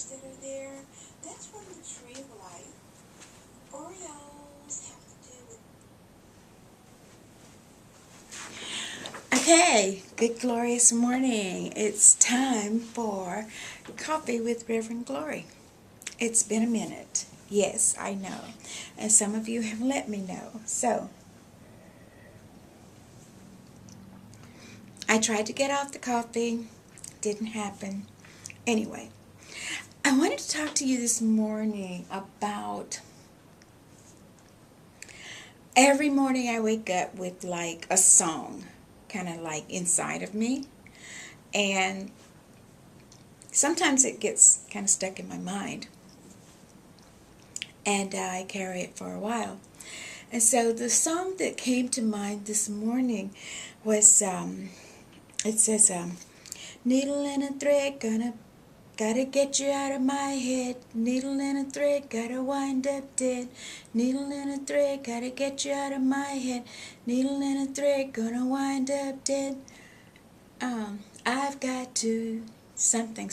fruits that are there, that's from the tree of life. Oreos have to do with... Okay, good glorious morning. It's time for Coffee with Reverend Glory. It's been a minute. Yes, I know. And some of you have let me know. So, I tried to get off the coffee. Didn't happen. Anyway, I wanted to talk to you this morning about every morning I wake up with like a song kind of like inside of me. And sometimes it gets kind of stuck in my mind. And I carry it for a while. And so the song that came to mind this morning was, it says, needle and a thread, gotta get you out of my head. Needle and a thread, gotta wind up dead. Needle and a thread, gotta get you out of my head. Needle and a thread, gonna wind up dead. I've got to something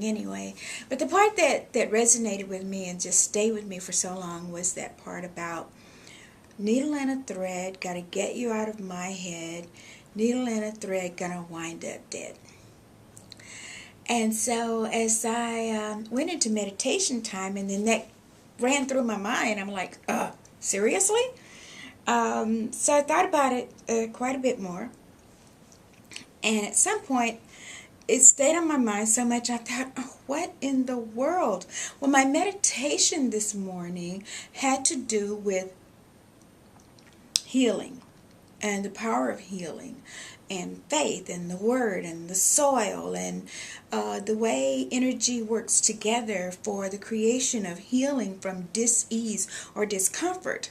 anyway. But the part that resonated with me and just stayed with me for so long was that part about needle and a thread, gotta get you out of my head. Needle and a thread, gonna wind up dead. And so as I went into meditation time, and then that ran through my mind, I'm like, seriously? So I thought about it quite a bit more. And at some point, it stayed on my mind so much, I thought, what in the world? Well, my meditation this morning had to do with healing and the power of healing and faith and the word and the soil and the way energy works together for the creation of healing from dis-ease or discomfort.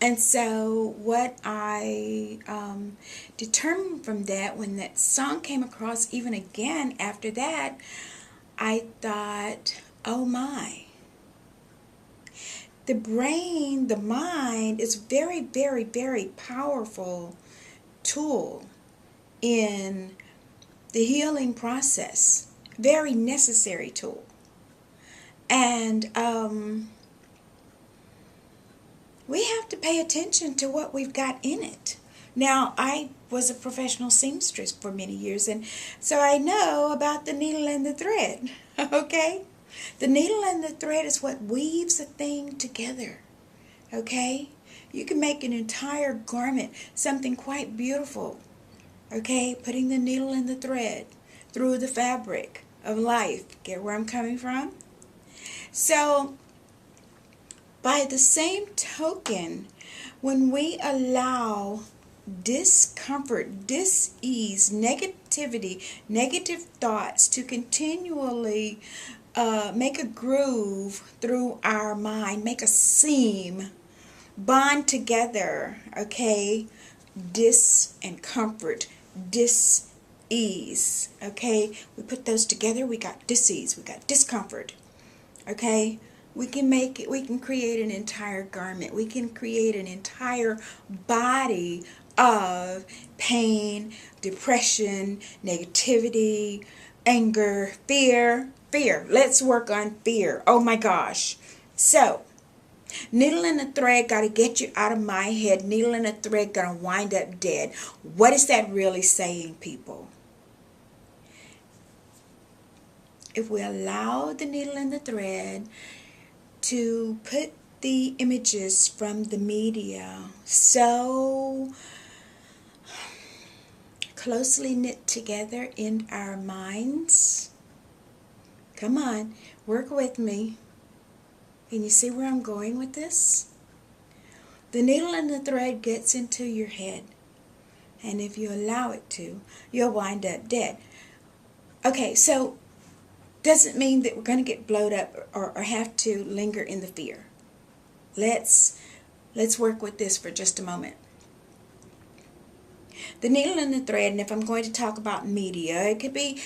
And so what I determined from that, when that song came across even again after that, I thought, oh my. The brain, the mind is very, very, very powerful tool in the healing process. Very necessary tool. And we have to pay attention to what we've got in it. Now, I was a professional seamstress for many years, and so I know about the needle and the thread, okay? The needle and the thread is what weaves a thing together, okay? You can make an entire garment, something quite beautiful, okay? Putting the needle and the thread through the fabric of life. Get where I'm coming from? So, by the same token, when we allow discomfort, dis-ease, negativity, negative thoughts to continually make a groove through our mind, make a seam, bond together, okay? Dis and comfort, dis-ease, okay? We put those together, we got dis-ease, we got discomfort, okay? We can make it, we can create an entire garment. We can create an entire body of pain, depression, negativity, anger, fear. Let's work on fear. Oh my gosh. So, needle and a thread got to get you out of my head. Needle and a thread going to wind up dead. What is that really saying, people? If we allow the needle and the thread to put the images from the media so closely knit together in our minds. Come on, work with me. Can you see where I'm going with this? The needle and the thread gets into your head. And if you allow it to, you'll wind up dead. Okay, so doesn't mean that we're going to get blowed up or have to linger in the fear. Let's work with this for just a moment. The needle and the thread, and if I'm going to talk about media, it could be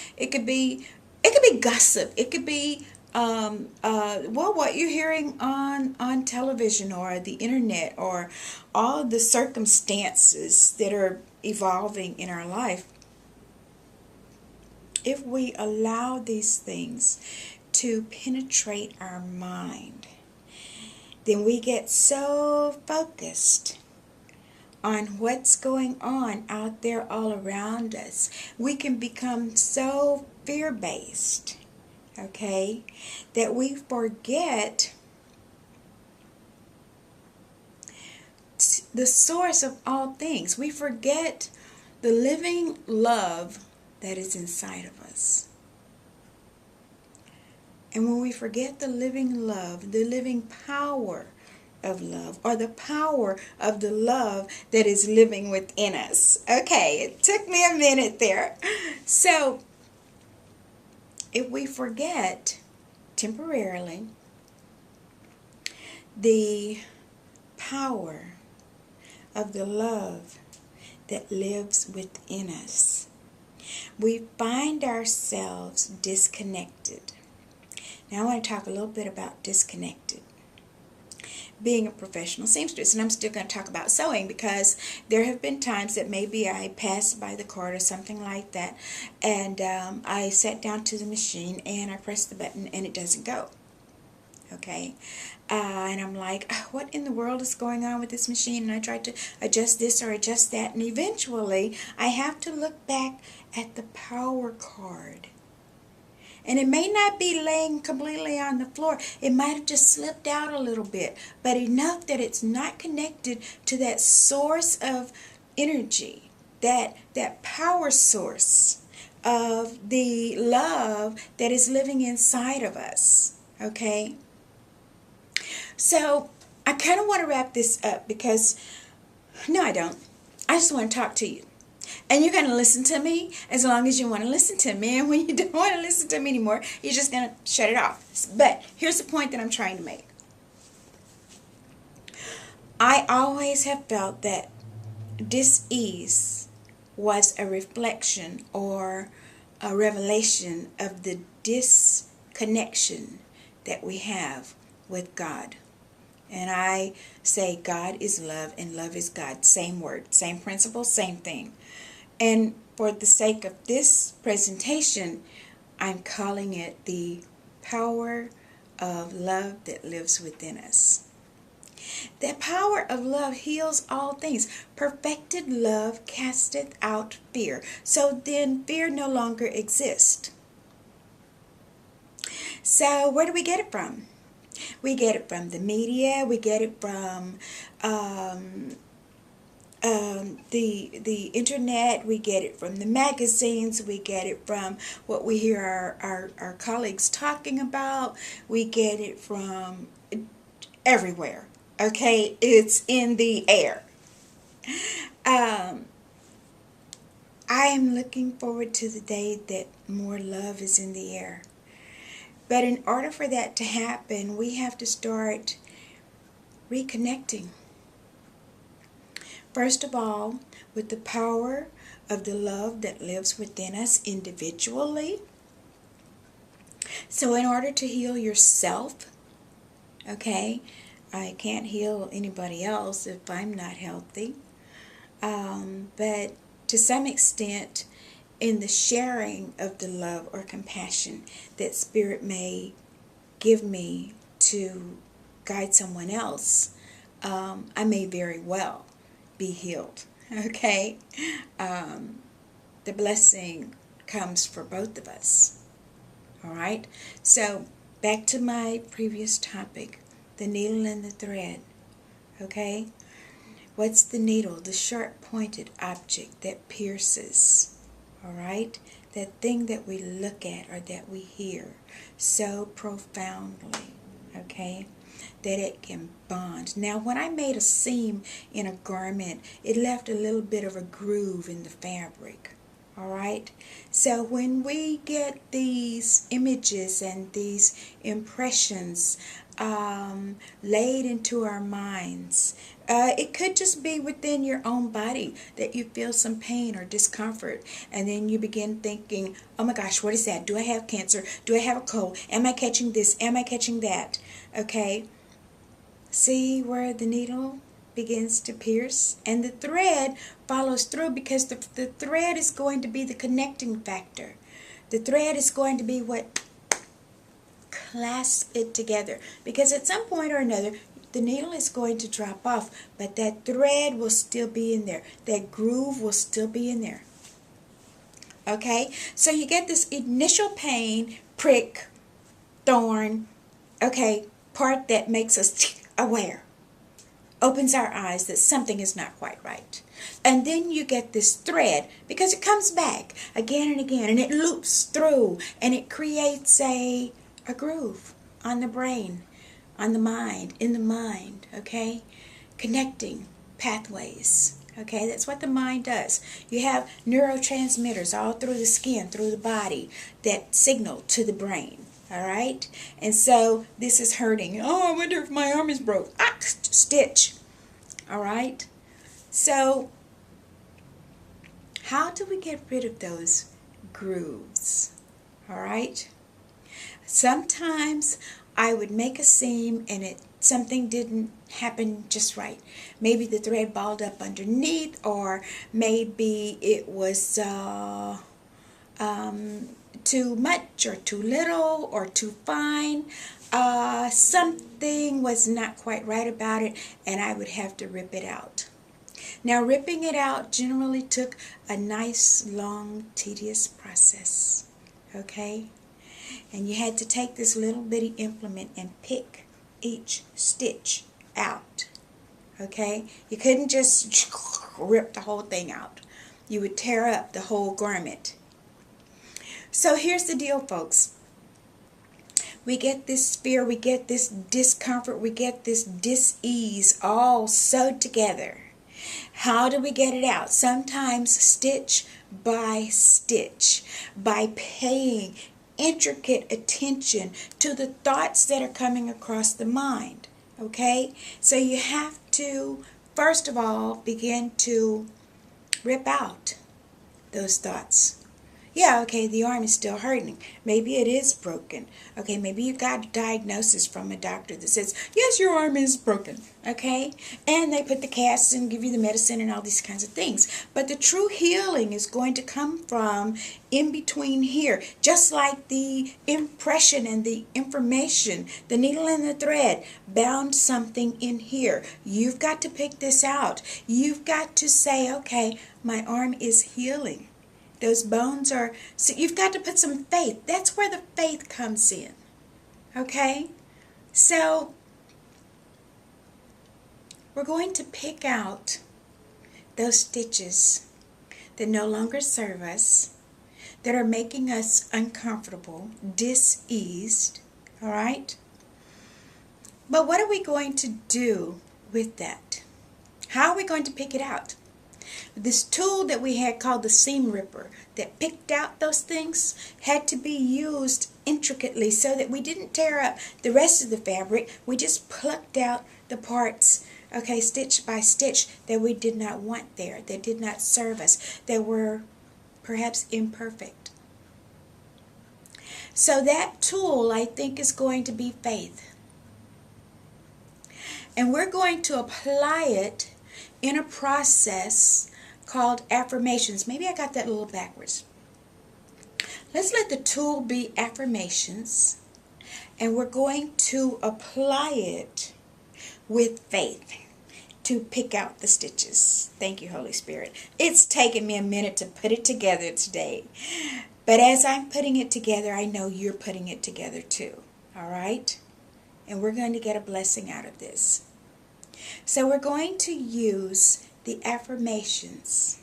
gossip. It could be what you're hearing on television or the internet or all the circumstances that are evolving in our life. If we allow these things to penetrate our mind, then we get so focused on what's going on out there all around us. We can become so fear-based, okay, that we forget the source of all things. We forget the living love that is inside of us. And when we forget the living love, the living power of love, or the power of the love that is living within us. Okay, it took me a minute there. So, if we forget temporarily the power of the love that lives within us, we find ourselves disconnected. Now I want to talk a little bit about disconnected. Being a professional seamstress, and I'm still going to talk about sewing because there have been times that maybe I passed by the cart or something like that, and I sat down to the machine and I pressed the button and it doesn't go. Okay, and I'm like, what in the world is going on with this machine? And I tried to adjust this or adjust that, and eventually I have to look back at the power cord. And it may not be laying completely on the floor. It might have just slipped out a little bit, but enough that it's not connected to that source of energy, that power source of the love that is living inside of us. Okay? So I kind of want to wrap this up because, no, I don't. I just want to talk to you. And you're going to listen to me as long as you want to listen to me. And when you don't want to listen to me anymore, you're just going to shut it off. But here's the point that I'm trying to make. I always have felt that dis-ease was a reflection or a revelation of the disconnection that we have with God. And I say God is love and love is God. Same word, same principle, same thing. And for the sake of this presentation, I'm calling it the power of love that lives within us. The power of love heals all things. Perfected love casteth out fear. So then fear no longer exists. So where do we get it from? We get it from the media. We get it from the internet. We get it from the magazines. We get it from what we hear our colleagues talking about. We get it from everywhere. Okay, it's in the air. I am looking forward to the day that more love is in the air. But in order for that to happen, we have to start reconnecting. First of all, with the power of the love that lives within us individually. So in order to heal yourself, okay, I can't heal anybody else if I'm not healthy. But to some extent, in the sharing of the love or compassion that Spirit may give me to guide someone else, I may very well be healed. Okay? The blessing comes for both of us. Alright? So, back to my previous topic, the needle and the thread. Okay? What's the needle? The sharp-pointed object that pierces. Alright? That thing that we look at or that we hear so profoundly. Okay? That it can bond. Now, when I made a seam in a garment, it left a little bit of a groove in the fabric. Alright? So when we get these images and these impressions laid into our minds, it could just be within your own body that you feel some pain or discomfort, and then you begin thinking, oh my gosh, what is that? Do I have cancer? Do I have a cold? Am I catching this? Am I catching that? Okay, see where the needle begins to pierce, and the thread follows through, because the thread is going to be the connecting factor. The thread is going to be what clasp it together, because at some point or another the needle is going to drop off, but that thread will still be in there. That groove will still be in there. Okay, so you get this initial pain, prick, thorn, okay, part that makes us aware, opens our eyes that something is not quite right. And then you get this thread, because it comes back again and again, and it loops through, and it creates a groove on the brain, on the mind, in the mind, okay? Connecting pathways. Okay, that's what the mind does. You have neurotransmitters all through the skin, through the body, that signal to the brain. All right? And so this is hurting. Oh, I wonder if my arm is broke. Ah, stitch. All right? So how do we get rid of those grooves? All right? Sometimes I would make a seam and something didn't happen just right. Maybe the thread balled up underneath, or maybe it was too much or too little or too fine. Something was not quite right about it, and I would have to rip it out. Now, ripping it out generally took a nice, long, tedious process. Okay? And you had to take this little bitty implement and pick each stitch out. Okay? You couldn't just rip the whole thing out. You would tear up the whole garment. So here's the deal, folks. We get this fear, we get this discomfort, we get this dis-ease all sewed together. How do we get it out? Sometimes stitch by stitch, by paying intricate attention to the thoughts that are coming across the mind. Okay? So you have to, first of all, begin to rip out those thoughts. Yeah, okay, the arm is still hurting. Maybe it is broken. Okay, maybe you got a diagnosis from a doctor that says, yes, your arm is broken. Okay? And they put the casts and give you the medicine and all these kinds of things. But the true healing is going to come from in between here. Just like the impression and the information, the needle and the thread bound something in here. You've got to pick this out. You've got to say, okay, my arm is healing. Those bones are, so you've got to put some faith. That's where the faith comes in. Okay? So, we're going to pick out those stitches that no longer serve us, that are making us uncomfortable, dis-eased. All right? But what are we going to do with that? How are we going to pick it out? This tool that we had called the seam ripper that picked out those things had to be used intricately so that we didn't tear up the rest of the fabric. We just plucked out the parts, okay, stitch by stitch, that we did not want there, that did not serve us, that were perhaps imperfect. So that tool, I think, is going to be faith. And we're going to apply it in a process called affirmations. Maybe I got that a little backwards. Let's let the tool be affirmations, and we're going to apply it with faith to pick out the stitches. Thank you, Holy Spirit. It's taken me a minute to put it together today, but as I'm putting it together, I know you're putting it together too. All right? And we're going to get a blessing out of this. So we're going to use the affirmations.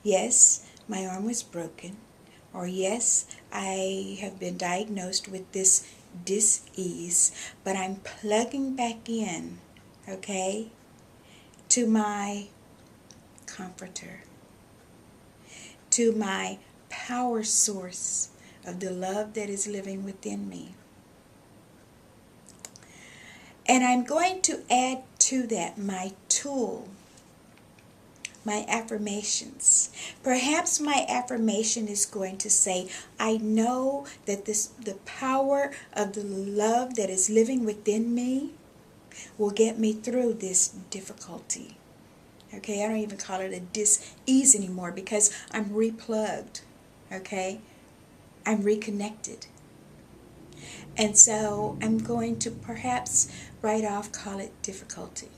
Yes, my arm was broken. Or yes, I have been diagnosed with this dis-ease, but I'm plugging back in, okay, to my comforter, to my power source of the love that is living within me. And I'm going to add to that my tool, my affirmations. Perhaps my affirmation is going to say, I know that the power of the love that is living within me will get me through this difficulty. Okay, I don't even call it a dis-ease anymore because I'm replugged. Okay, I'm reconnected. And so I'm going to perhaps right off call it difficulty.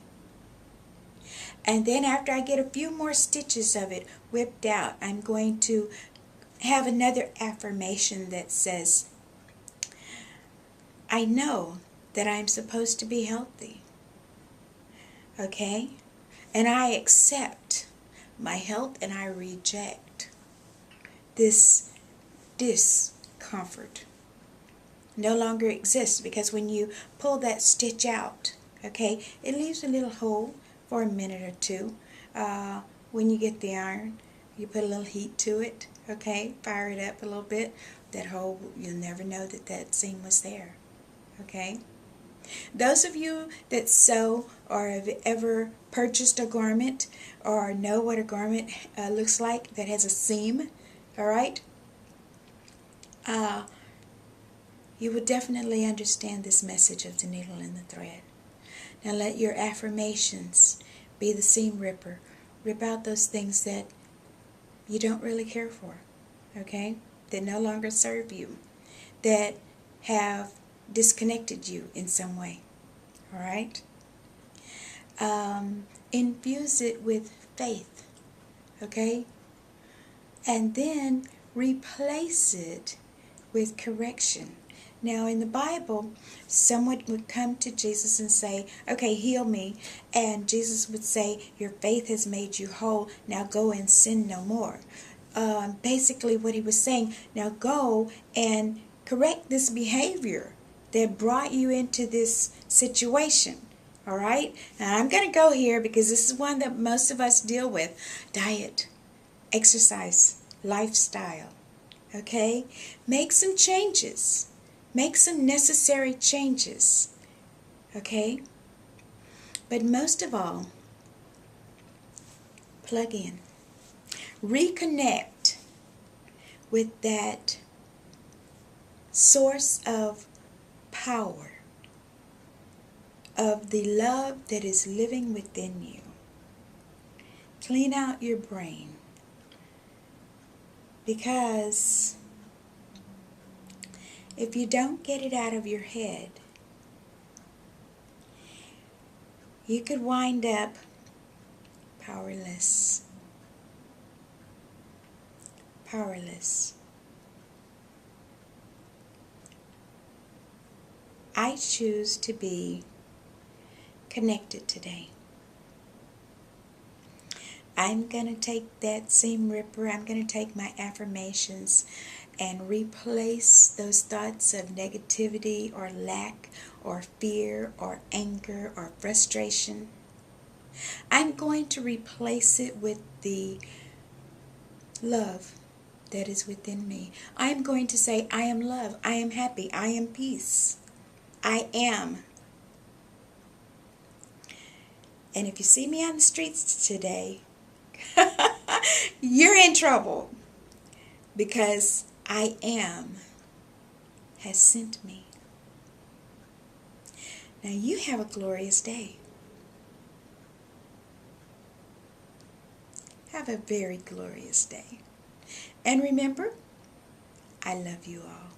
And then after I get a few more stitches of it whipped out, I'm going to have another affirmation that says, I know that I'm supposed to be healthy. Okay? And I accept my health and I reject this discomfort. No longer exists, because when you pull that stitch out, okay, it leaves a little hole for a minute or two. When you get the iron, you put a little heat to it, okay, fire it up a little bit. That hole, you'll never know that that seam was there, okay. Those of you that sew or have ever purchased a garment or know what a garment looks like that has a seam, all right, you would definitely understand this message of the needle and the thread. Now let your affirmations be the seam ripper. Rip out those things that you don't really care for, okay, that no longer serve you, that have disconnected you in some way, all right? Infuse it with faith, okay? And then replace it with correction. Now in the Bible, someone would come to Jesus and say, okay, heal me. And Jesus would say, your faith has made you whole. Now go and sin no more. Basically what he was saying, now go and correct this behavior that brought you into this situation. All right? Now I'm going to go here because this is one that most of us deal with. Diet, exercise, lifestyle. Okay? Make some changes. Make some necessary changes. Okay? But most of all, plug in. Reconnect with that source of power, of the love that is living within you. Clean out your brain. Because if you don't get it out of your head, you could wind up powerless. Powerless. I choose to be connected today. I'm going to take that seam ripper, I'm going to take my affirmations and replace those thoughts of negativity or lack or fear or anger or frustration. I'm going to replace it with the love that is within me. I'm going to say, I am love, I am happy, I am peace, I am. And if you see me on the streets today, you're in trouble, because I am has sent me. Now you have a glorious day. Have a very glorious day. And remember, I love you all.